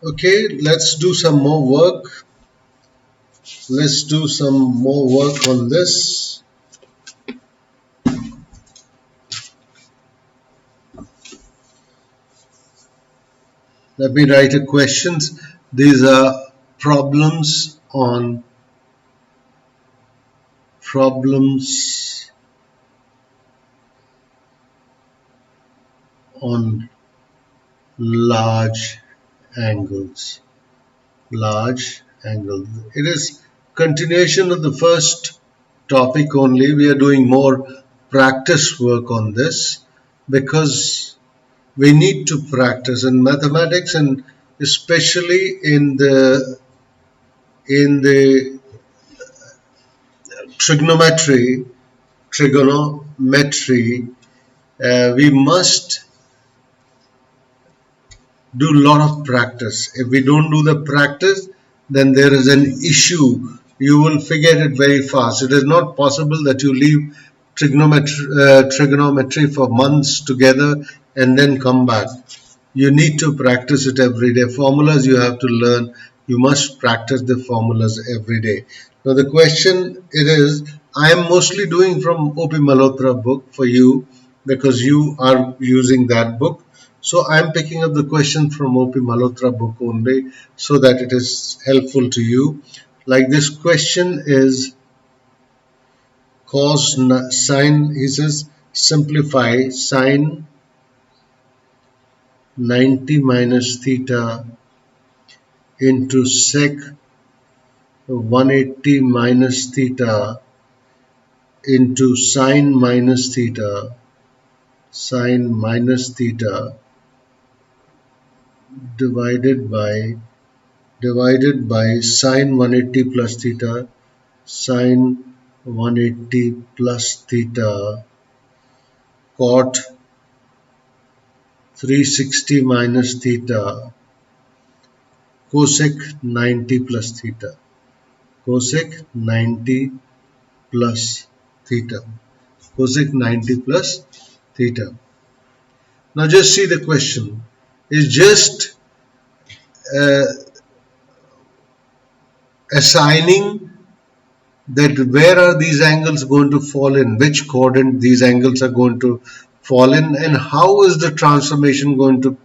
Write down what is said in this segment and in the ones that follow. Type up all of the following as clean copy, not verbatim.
Okay, let's do some more work. Let's do some more work on this. Let me write a questions. These are problems problems on large angles. Large angles. It is continuation of the first topic only. We are doing more practice work on this because we need to practice in mathematics, and especially in the trigonometry trigonometry we must do a lot of practice. If we don't do the practice, then there is an issue. You will forget it very fast. It is not possible that you leave trigonometry for months together and then come back. You need to practice it every day. Formulas you have to learn. You must practice the formulas every day. Now the question it is, I am mostly doing from O.P. Malhotra book for you because you are using that book. So I am picking up the question from O.P. Malhotra book only so that it is helpful to you. Like this question is cos sine, he says simplify sine 90 minus theta into sec 180 minus theta into sine minus theta divided by sine 180 plus theta sine 180 plus theta cot 360 minus theta cosec 90 plus theta cosec 90 plus theta cosec 90 plus theta. Now just see the question. It's just uh, assigning that where are these angles going to fall in, which coordinate these angles are going to fall in, and how is the transformation going to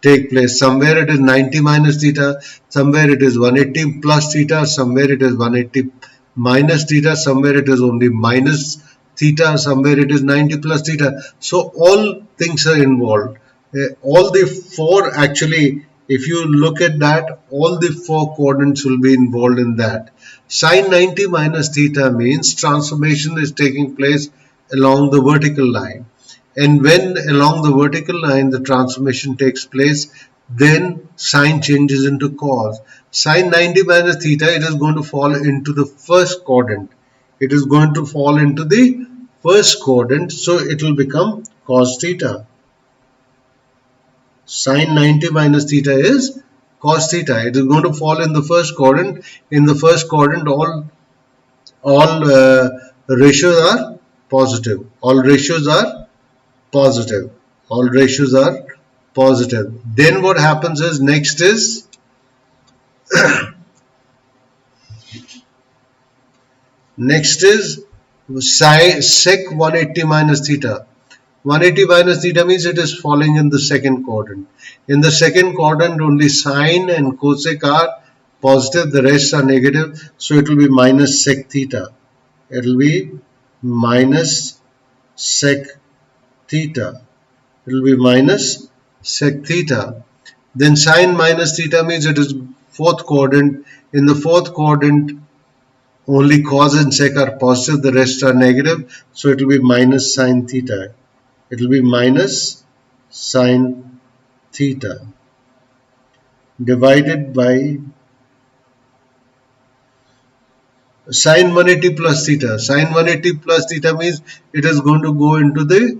take place. Somewhere it is 90 minus theta, somewhere it is 180 plus theta, somewhere it is 180 minus theta, somewhere it is only minus theta, somewhere it is 90 plus theta. So all things are involved. All the four actually, if you look at that, all the four coordinates will be involved in that. Sine 90 minus theta means transformation is taking place along the vertical line. And when along the vertical line the transformation takes place, then sine changes into cos. Sine 90 minus theta, it is going to fall into the first quadrant. It is going to fall into the first quadrant, so it will become cos theta. Sine 90 minus theta is cos theta. It is going to fall in the first quadrant. In the first quadrant, all ratios are positive. All ratios are positive. All ratios are positive. Then what happens is next is sec 180 minus theta. 180 minus theta means it is falling in the second quadrant. In the second quadrant, only sine and cosec are positive, the rest are negative. So it will be minus sec theta. It will be minus sec theta. It will be minus sec theta. Then sine minus theta means it is fourth quadrant. In the fourth quadrant, only cos and sec are positive, the rest are negative. So it will be minus sine theta. It will be minus sine theta divided by sine 180 plus theta. Sine 180 plus theta means it is going to go into the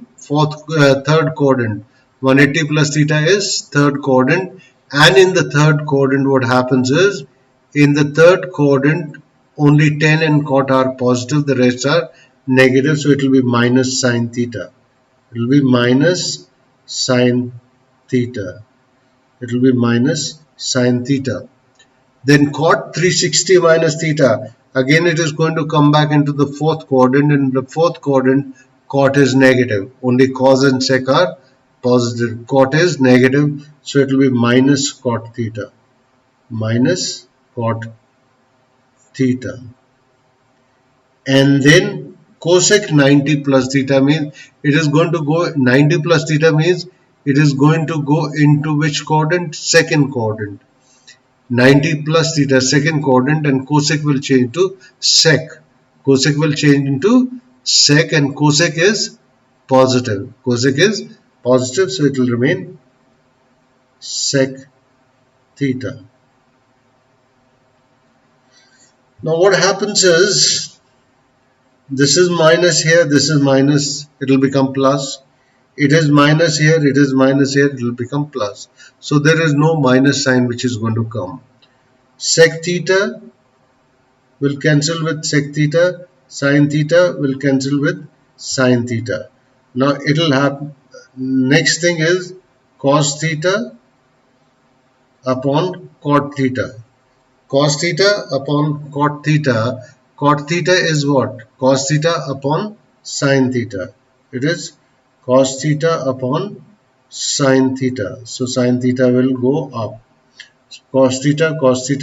third quadrant. 180 plus theta is third quadrant, and in the third quadrant what happens is in the third quadrant only tan and cot are positive, the rest are negative, so it will be minus sine theta. It will be minus sine theta. It will be minus sine theta. Then cot 360 minus theta. Again it is going to come back into the fourth quadrant. In the fourth quadrant, cot is negative. Only cos and sec are positive. Cot is negative, so it will be minus cot theta. Minus cot theta. And then cosec 90 plus theta means it is going to go 90 plus theta means it is going to go into which quadrant? Second quadrant. 90 plus theta second quadrant, and cosec will change to sec. Cosec will change into sec, and cosec is positive. Cosec is positive, so it will remain sec theta. Now what happens is this is minus here, this is minus, it will become plus. It is minus here, it is minus here, it will become plus. So there is no minus sign which is going to come. Sec theta will cancel with sec theta, sin theta will cancel with sin theta. Now it will happen. Next thing is cos theta upon cot theta. Cos theta upon cot theta. Cot theta is what? Cos theta upon sin theta. It is cos theta upon sin theta. So sin theta will go up. Cos theta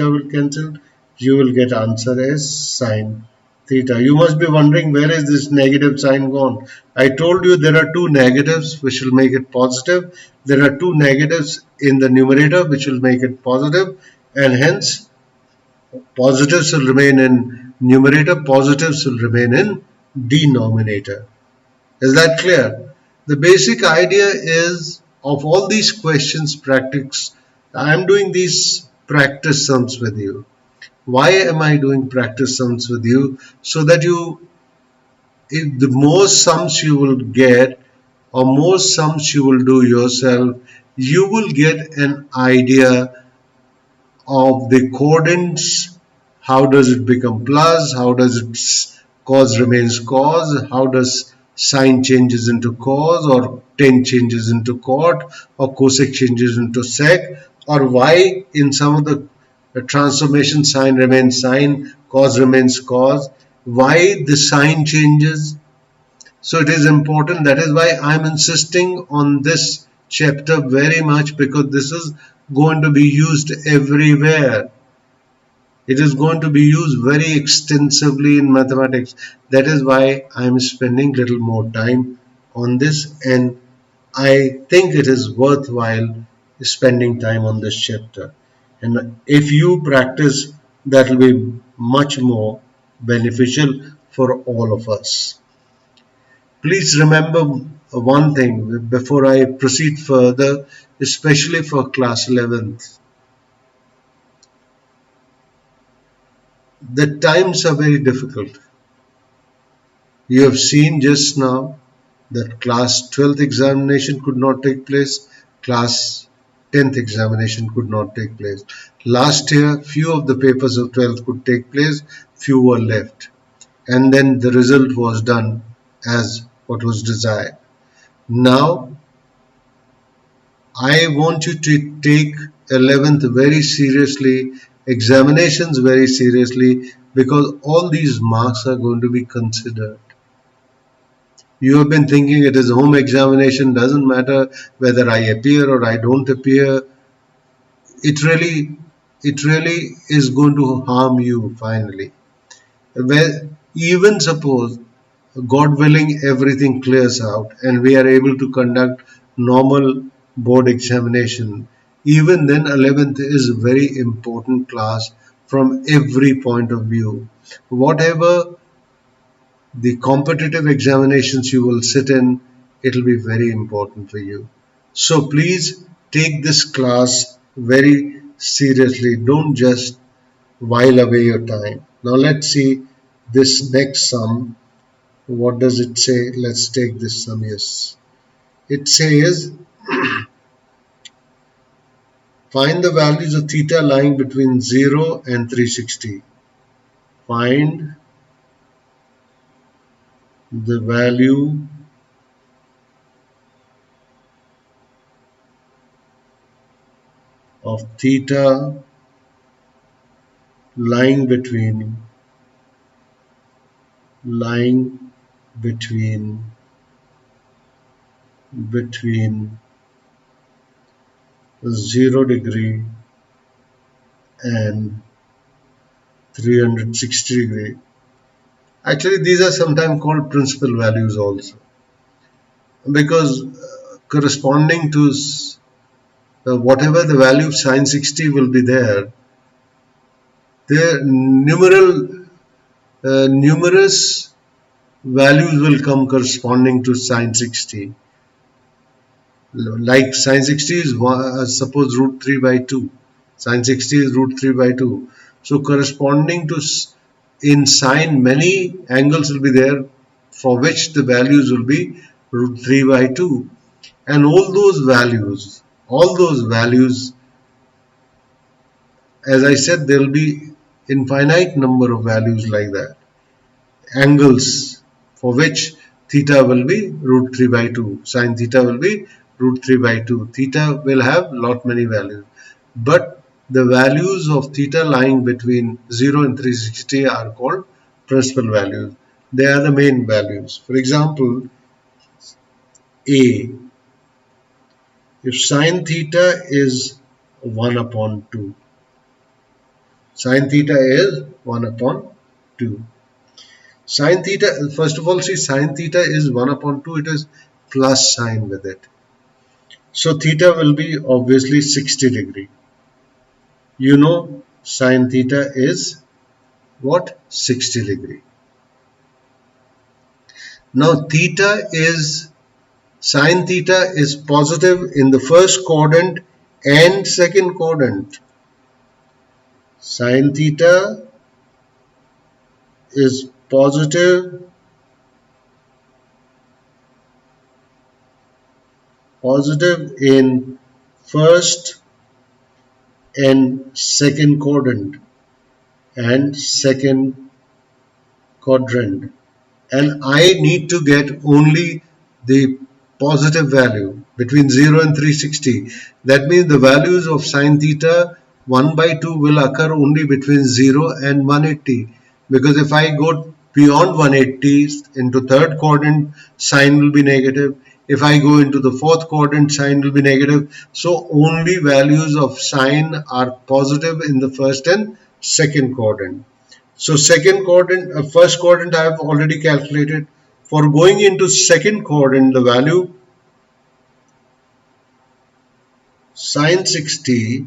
will cancel. You will get answer as sin theta. You must be wondering, where is this negative sign gone? I told you there are two negatives which will make it positive. There are two negatives in the numerator which will make it positive, and hence positives will remain in numerator, positives will remain in denominator. Is that clear? The basic idea is of all these questions practice. I am doing these practice sums with you. Why am I doing practice sums with you? So that if the more sums you will get, or more sums you will do yourself, you will get an idea of the coordinates. How does it become plus? How does it cos remains cos? How does sine changes into cos, or tan changes into cot, or cosec changes into sec, or why in some of the transformation sine remains sine, cos remains cos, why the sign changes. So it is important. That is why I am insisting on this chapter very much, because this is going to be used everywhere. It is going to be used very extensively in mathematics. That is why I am spending little more time on this, and I think it is worthwhile spending time on this chapter. And if you practice, that will be much more beneficial for all of us. Please remember one thing before I proceed further, especially for class 11th. The times are very difficult. You have seen just now that class 12th examination could not take place, class 10th examination could not take place. Last year, few of the papers of 12th could take place, few were left. And then the result was done as what was desired. Now, I want you to take 11th very seriously, examinations very seriously, because all these marks are going to be considered. You have been thinking it is a home examination, doesn't matter whether I appear or I don't appear. It really is going to harm you finally. Well, even suppose, God willing, everything clears out and we are able to conduct normal board examination. Even then, 11th is a very important class from every point of view. Whatever the competitive examinations you will sit in, it will be very important for you. So please take this class very seriously. Don't just while away your time. Now let's see this next sum. What does it say? Let's take this sum. Yes. It says find the values of theta lying between 0 and 360. Find the value of theta lying lying between between 0 degree and 360 degree. Actually, these are sometimes called principal values also, because corresponding to whatever the value of sine 60 will be there, the numerous values will come corresponding to sine 60. Like sine 60 is suppose root 3 by 2. Sine 60 is root 3 by 2. So corresponding to in sine, many angles will be there for which the values will be root 3 by 2. And all those values, as I said, there will be infinite number of values like that. Angles for which theta will be root 3 by 2. Sine theta will be root 3 by 2. Theta will have lot many values. But the values of theta lying between 0 and 360 are called principal values. They are the main values. For example, A. If sine theta is 1 upon 2. Sine theta is 1 upon 2. Sine theta, first of all, see, sine theta is 1 upon 2. It is plus sign with it. So theta will be obviously 60 degree. You know sine theta is what? 60 degree. Now sine theta is positive in the first quadrant and second quadrant. Sine theta is positive in first and second quadrant and I need to get only the positive value between 0 and 360. That means the values of sine theta 1 by 2 will occur only between 0 and 180, because if I go beyond 180 into third quadrant, sine will be negative. If I go into the fourth quadrant, sine will be negative. So only values of sine are positive in the first and second quadrant. So first quadrant I have already calculated. For going into second quadrant, the value sine 60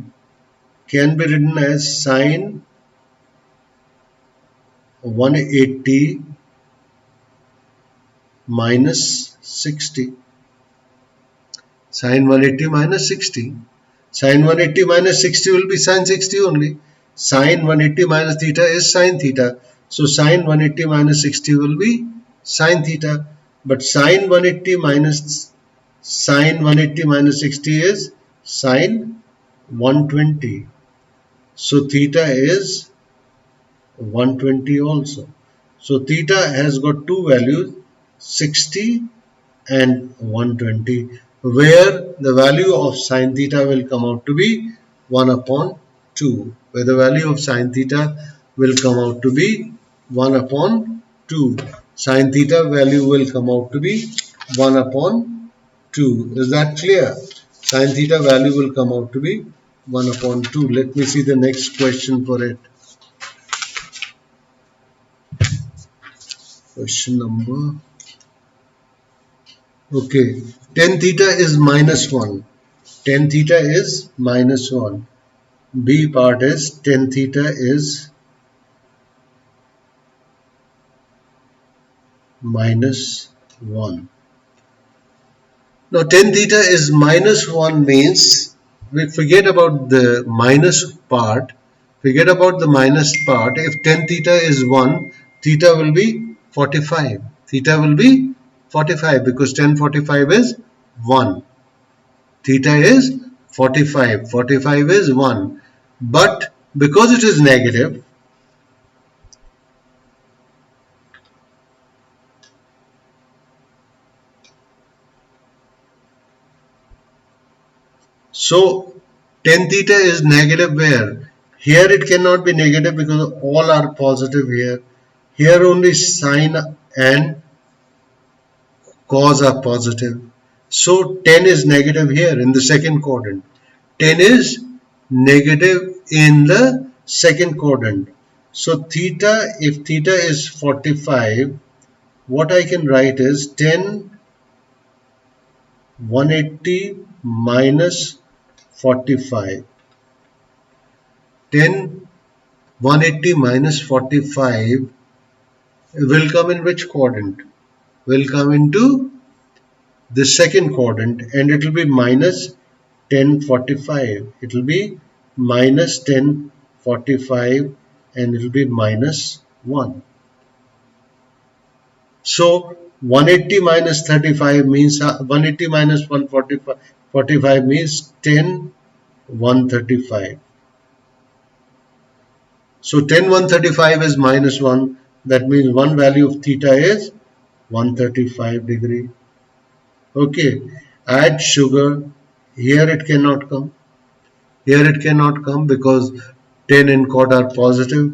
can be written as sine 180 minus 60. Sine 180 minus 60. Sine 180 minus 60 will be sine 60 only. Sine 180 minus theta is sine theta. So sine 180 minus 60 will be sine theta. But sine 180 minus 60 is sine 120. So theta is 120 also. So theta has got two values, 60 and 120, where the value of sine theta will come out to be 1 upon 2, where the value of sine theta will come out to be 1 upon 2. Sine theta value will come out to be 1 upon 2. Is that clear? Sine theta value will come out to be 1 upon 2. Let me see the next question for it. Question number. Okay. Tan theta is minus 1. Tan theta is minus 1. B part is tan theta is minus 1. Now tan theta is minus 1 means we forget about the minus part. Forget about the minus part. If tan theta is 1, theta will be 45. Theta will be 45 because tan 45 is 1. Theta is 45. 45 is 1. But because it is negative, so Tan theta is negative where? Here it cannot be negative because all are positive here. Here only sine and cos are positive. So tan is negative here in the second quadrant. Tan is negative in the second quadrant. So theta, if theta is 45, what I can write is tan 180 minus 45. Tan 180 minus 45 will come in which quadrant? Will come into the second quadrant, and it will be minus 1045. It will be minus 1045 and it will be minus 1. So 180 minus 35 means 180 minus 145 means 10 135. So 10 135 is minus 1. That means one value of theta is 135 degree. Okay, add sugar. Here it cannot come. Here it cannot come because tan and cot are positive.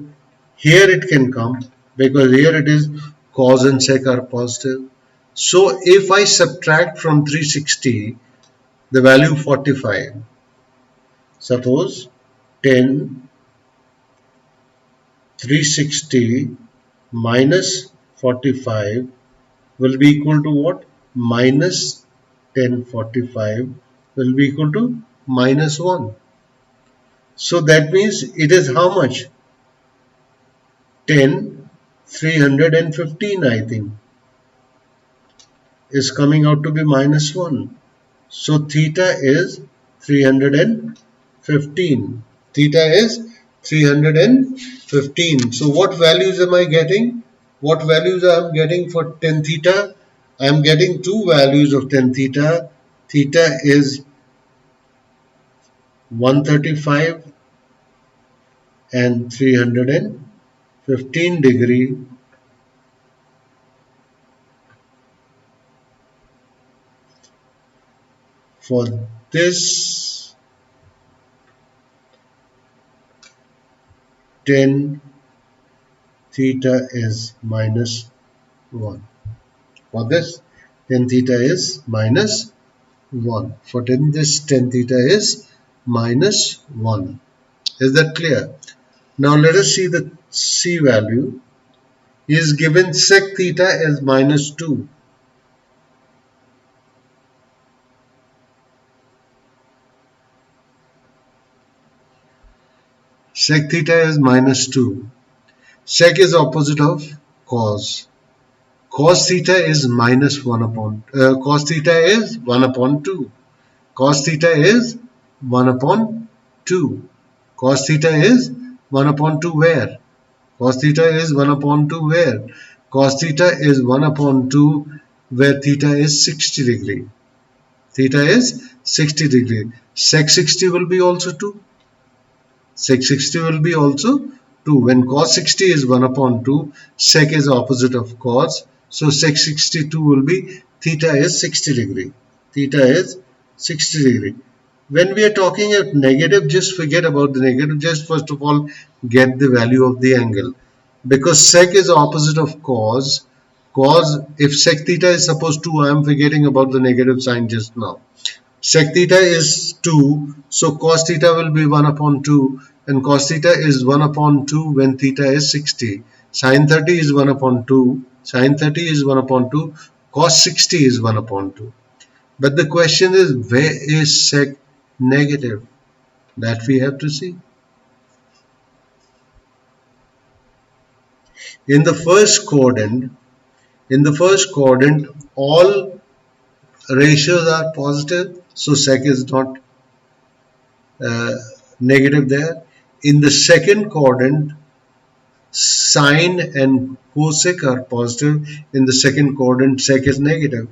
Here it can come because here it is cos and sec are positive. So if I subtract from 360 the value 45, suppose 10 360 minus 45 will be equal to what? Minus 1045 will be equal to minus 1. So that means it is how much? 10 315, I think, is coming out to be minus 1. So theta is 315. Theta is 315. So what values am I getting? What values I am getting for tan theta? I am getting two values of tan theta. Theta is 135 and 315 degree. For this tan theta is minus 1. For this tan theta is minus 1. For this tan theta is minus 1. Is that clear? Now let us see the C value. He is given sec theta as minus 2. Sec theta is minus 2. Sec is opposite of cos. Cos theta is minus 1 upon cos theta is 1 upon 2. Cos theta is 1 upon 2. Cos theta is 1 upon 2 where? Cos theta is 1 upon 2 where? Cos theta is 1 upon 2 where theta is 60 degree. Theta is 60 degree. Sec 60 will be also 2. Sec 60 will be also 2. When cos 60 is 1 upon 2, sec is opposite of cos. So sec 62 will be theta is 60 degree. Theta is 60 degree. When we are talking about negative, just forget about the negative. Just first of all, get the value of the angle. Because sec is opposite of cos. Cos, if sec theta is suppose 2, I am forgetting about the negative sign just now. Sec theta is 2, so cos theta will be 1 upon 2, and cos theta is 1 upon 2 when theta is 60. Sin 30 is 1 upon 2, sin 30 is 1 upon 2, cos 60 is 1 upon 2. But the question is, where is sec negative? That we have to see. In the first quadrant, all ratios are positive, so sec is not negative there. In the second quadrant, sine and cosec are positive. In the second quadrant, sec is negative.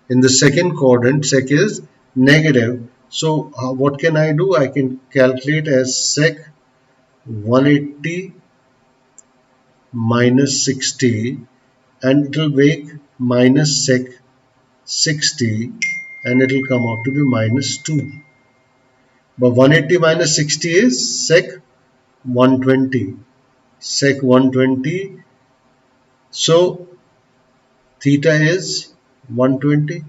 In the second quadrant, sec is negative. So what can I do? I can calculate as sec 180 minus 60, and it will make minus sec 60, and it will come out to be minus 2. But 180 minus 60 is sec 120. Sec 120. So theta is 120.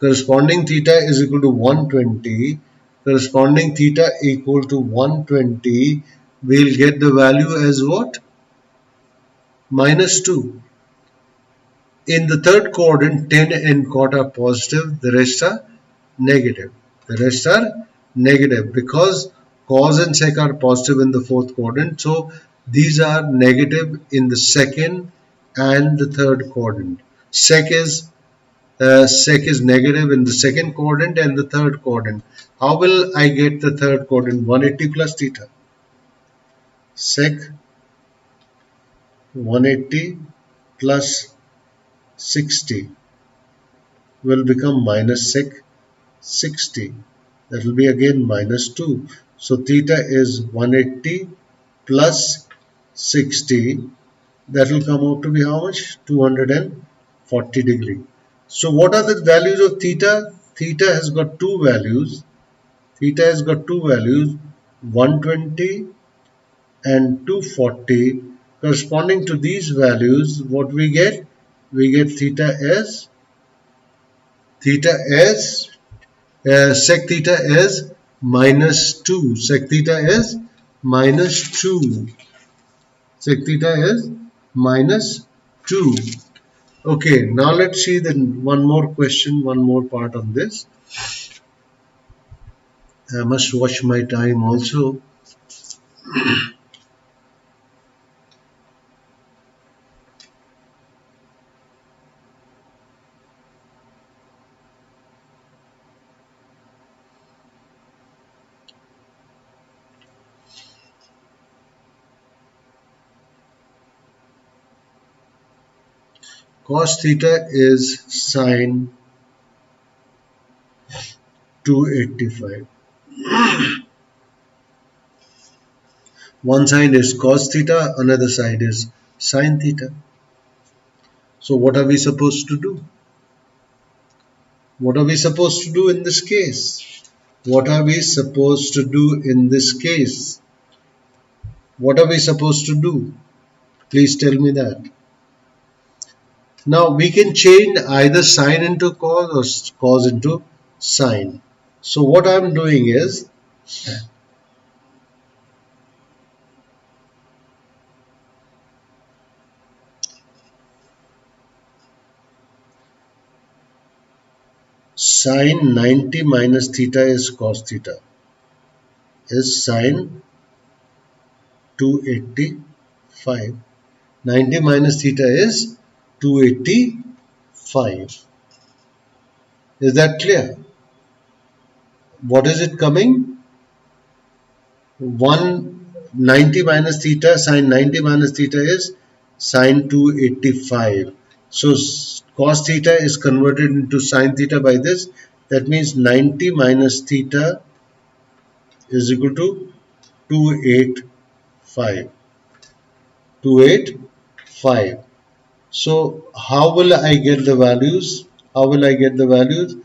Corresponding theta is equal to 120. Corresponding theta equal to 120. We'll get the value as what? Minus 2. In the third quadrant, 10 and cot are positive. The rest are negative. The rest are negative because cos and sec are positive in the fourth quadrant. So these are negative in the second and the third quadrant. Sec is negative in the second quadrant and the third quadrant. How will I get the third quadrant? 180 plus theta. Sec 180 plus 60 will become minus sec 60. That will be again minus 2. So theta is 180 plus 60. That will come out to be how much? 240 degree. So what are the values of theta? Theta has got two values. Theta has got two values, 120 and 240. Corresponding to these values, what we get? We get sec theta is minus 2. Sec theta is minus 2. Sec theta is minus 2. Okay, now let's see then one more question, one more part on this. I must watch my time also. Cos theta is sine 285. One side is cos theta, another side is sine theta. So what are we supposed to do? What are we supposed to do in this case? What are we supposed to do in this case? What are we supposed to do? Please tell me that. Now we can change either sine into cos or cos into sine. So what I'm doing is sine 90 minus theta is cos theta is sine 285. 90 minus theta is 285. Is that clear? What is it coming? 190 minus theta, sine 90 minus theta is sine 285. So cos theta is converted into sine theta by this. That means 90 minus theta is equal to 285. 285. So how will I get the values? How will I get the values?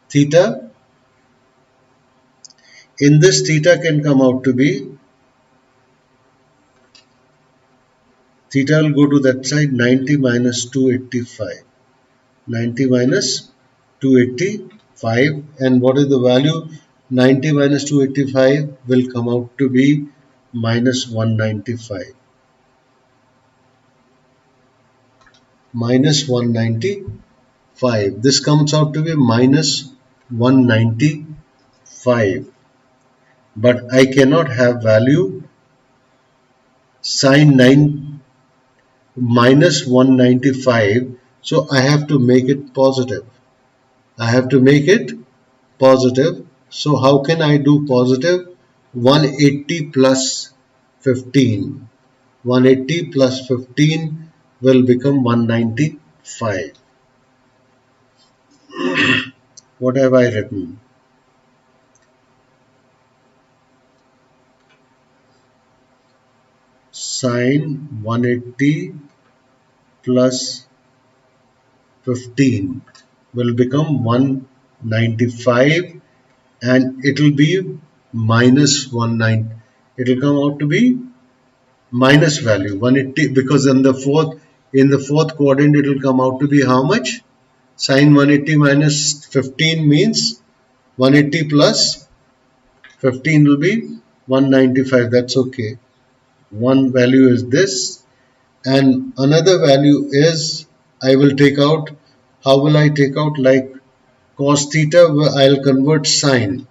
Theta. In this, theta can come out to be, theta will go to that side, 90 minus 285. 90 minus 285. And what is the value? 90 minus 285 will come out to be minus 195. Minus 195. This comes out to be minus 195. But I cannot have value sine 9 minus 195. So I have to make it positive. I have to make it positive. So how can I do positive? 180 plus 15. 180 plus 15 will become 195. What have I written? Sine 180 plus 15 will become 195 and it will be minus 19. It will come out to be minus value 180, because in the fourth quadrant it will come out to be how much? Sine 180 minus 15 means 180 plus 15 will be 195. That's okay. One value is this, and another value is I will take out. How will I take out? Like cos theta, I'll convert sine.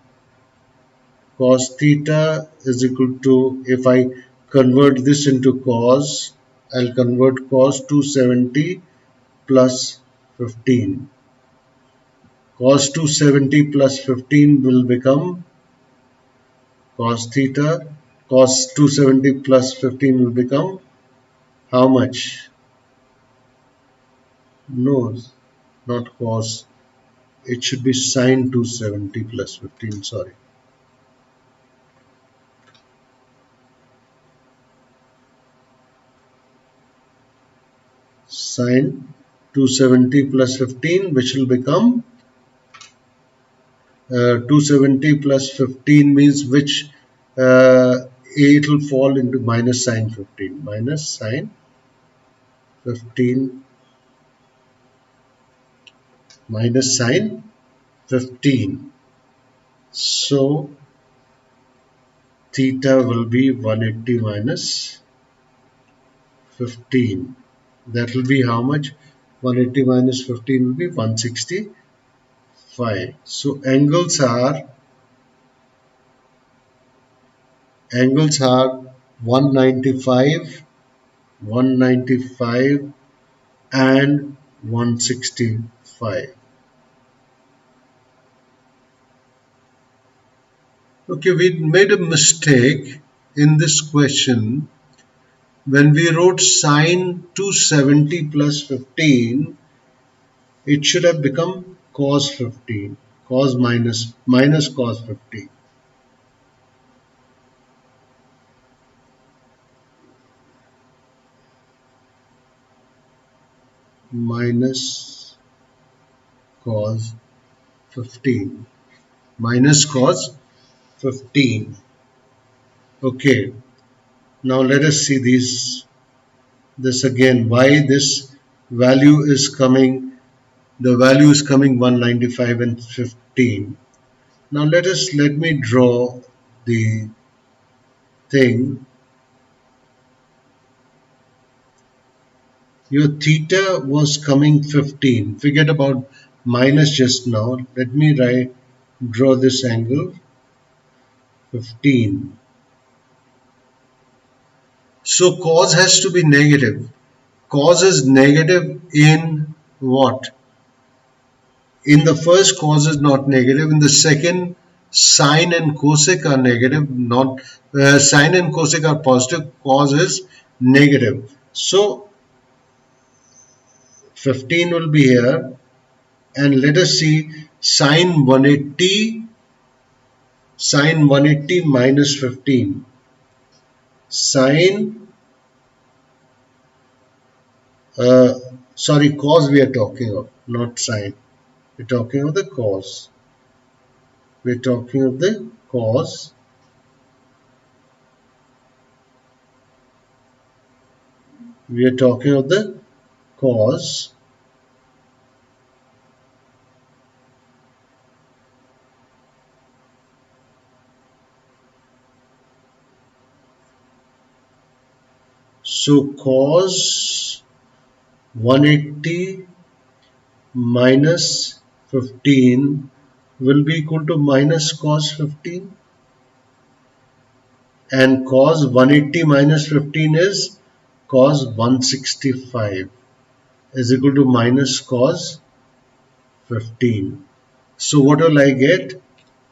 Cos theta is equal to, if I convert this into cos, I'll convert cos 270 plus 15. Cos 270 plus 15 will become cos theta. Cos 270 plus 15 will become how much? No, not cos. It should be sine 270 plus 15. Sorry. Sine 270 plus 15, which will become 270 plus 15 means which it will fall into minus sine 15. Minus sine 15 minus sine 15. So theta will be 180 minus 15. That will be how much? 180 minus 15 will be 165. So angles are 195, 195 and 165. Okay, we made a mistake in this question. When we wrote sine 270 plus 15, it should have become cos 15. Cos minus cos 15. Minus cos 15. Minus cos 15. Okay. Now let us see this again. Why this value is coming? The value is coming 195 and 15. Now let me draw the thing. Your theta was coming 15. Forget about minus just now. Let me draw this angle 15. So cos has to be negative. Cos is negative in what? In the first, cos is not negative. In the second, sine and cosec are negative. Not sine and cosec are positive. Cos is negative. So 15 will be here, and let us see sine 180 minus 15. Sine sorry, cos we are talking of, not sine. We're talking of the cos. We're talking of the cos. We are talking of the cos. So cos 180 minus 15 will be equal to minus cos 15, and cos 180 minus 15 is cos 165 is equal to minus cos 15. So what will I get?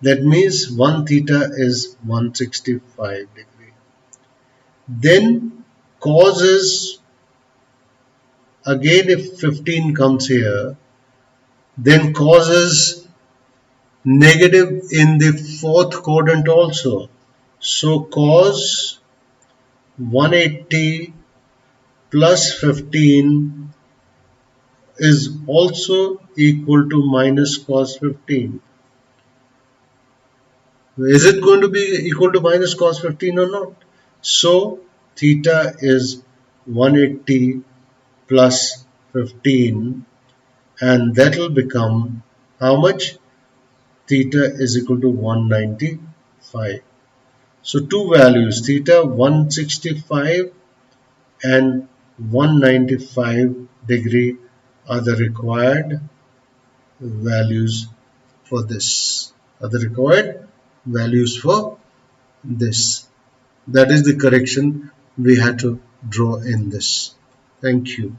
That means 1 theta is 165 degree. Then cos is, again if 15 comes here, then cos is negative in the fourth quadrant also. So cos 180 plus 15 is also equal to minus cos 15. Is it going to be equal to minus cos 15 or not? So theta is 180 plus 15, and that will become how much? Theta is equal to 195. So two values, theta 165 and 195 degree are the required values for this. Are the required values for this. That is the correction we had to draw in this. Thank you.